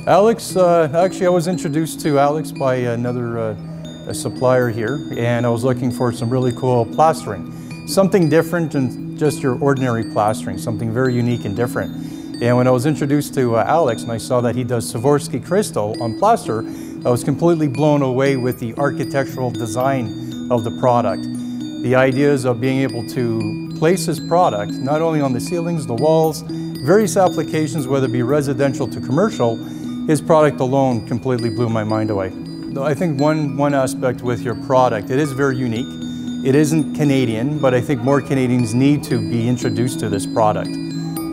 Alex, actually I was introduced to Alex by another a supplier here, and I was looking for some really cool plastering. Something different than just your ordinary plastering, something very unique and different. And when I was introduced to Alex and I saw that he does Swarovski crystal on plaster, I was completely blown away with the architectural design of the product. The ideas of being able to place his product not only on the ceilings, the walls, various applications, whether it be residential to commercial, his product alone completely blew my mind away. I think one aspect with your product, it is very unique. It isn't Canadian, but I think more Canadians need to be introduced to this product.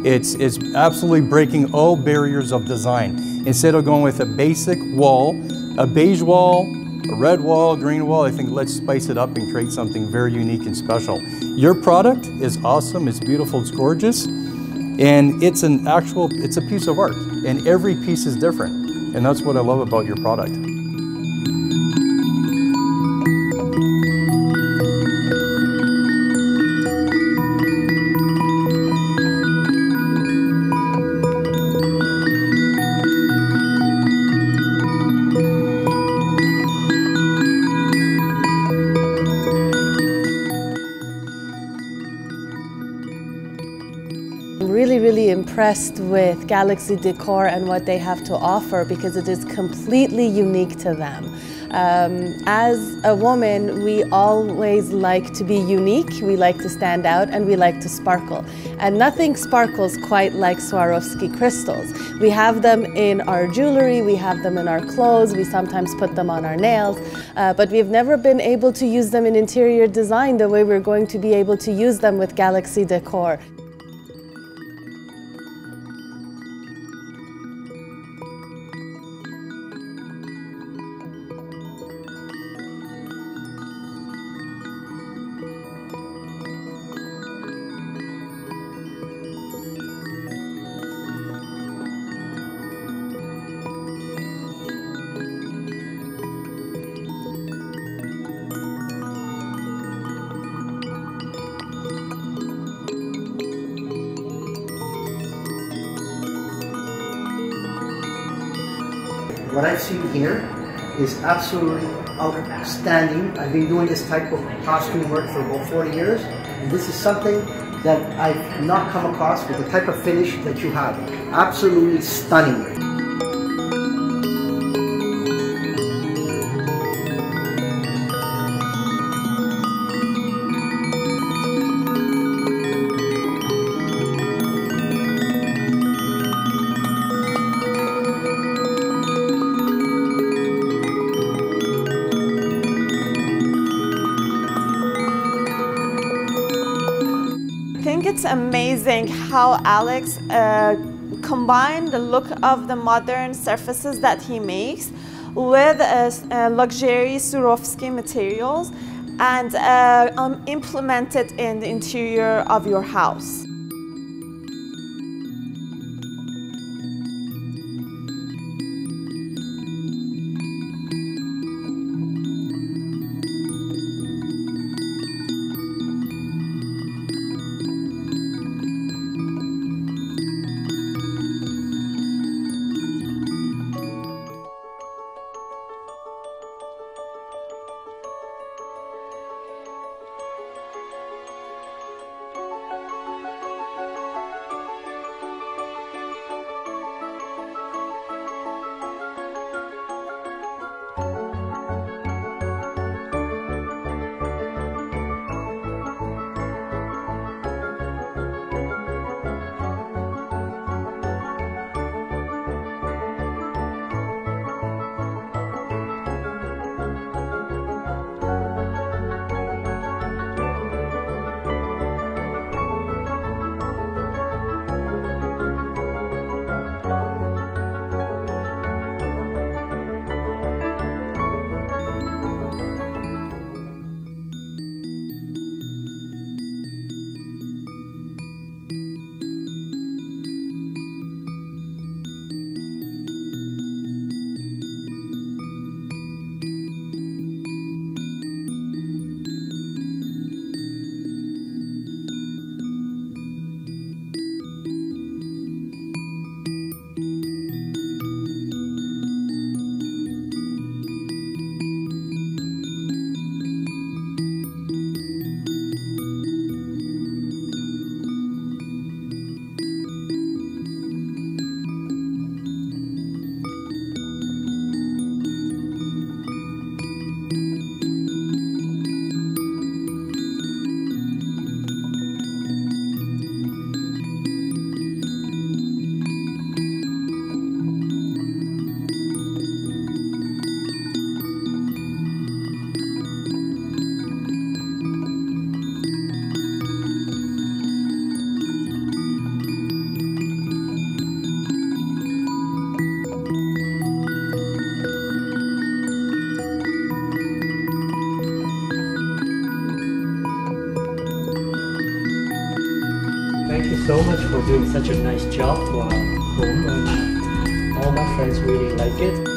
It's absolutely breaking all barriers of design. Instead of going with a basic wall, a beige wall, a red wall, green wall, I think let's spice it up and create something very unique and special. Your product is awesome, it's beautiful, it's gorgeous. And it's a piece of art, and every piece is different. And that's what I love about your product. I'm really impressed with Galaxy Decor and what they have to offer because it is completely unique to them. As a woman, we always like to be unique, we like to stand out, and we like to sparkle. And nothing sparkles quite like Swarovski crystals. We have them in our jewelry, we have them in our clothes, we sometimes put them on our nails, but we've never been able to use them in interior design the way we're going to be able to use them with Galaxy Decor. What I've seen here is absolutely outstanding. I've been doing this type of costume work for about 40 years, and this is something that I've not come across with the type of finish that you have. Absolutely stunning. I think it's amazing how Alex combined the look of the modern surfaces that he makes with luxury Swarovski materials and implemented in the interior of your house. you so much for doing such a nice job to our home, and all my friends really like it.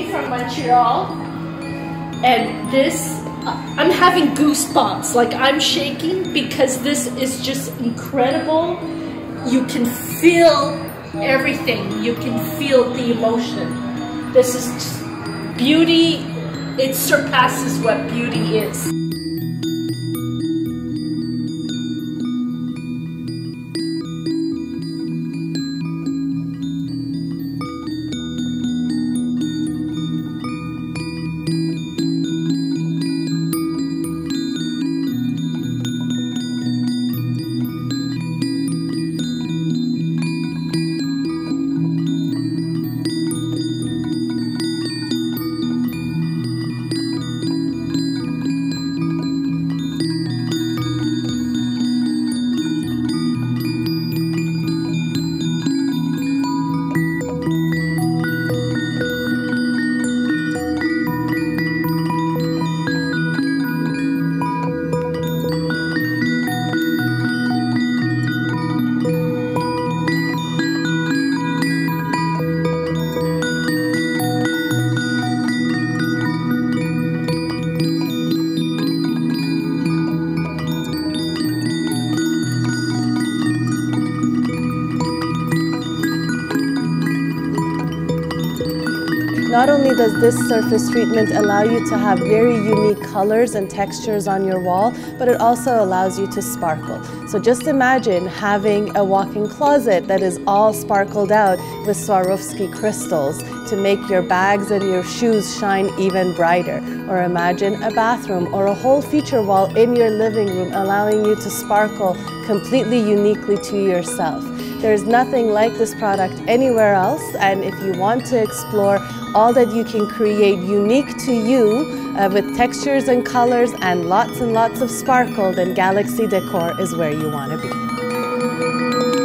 From Montreal, and this, I'm having goosebumps, like I'm shaking because this is just incredible. You can feel everything, you can feel the emotion. This is just beauty, it surpasses what beauty is. Not only does this surface treatment allow you to have very unique colors and textures on your wall, but it also allows you to sparkle. So just imagine having a walk-in closet that is all sparkled out with Swarovski crystals to make your bags and your shoes shine even brighter. Or imagine a bathroom or a whole feature wall in your living room allowing you to sparkle completely uniquely to yourself. There's nothing like this product anywhere else, and if you want to explore all that you can create unique to you with textures and colors and lots of sparkle, then Galaxy Decor is where you want to be.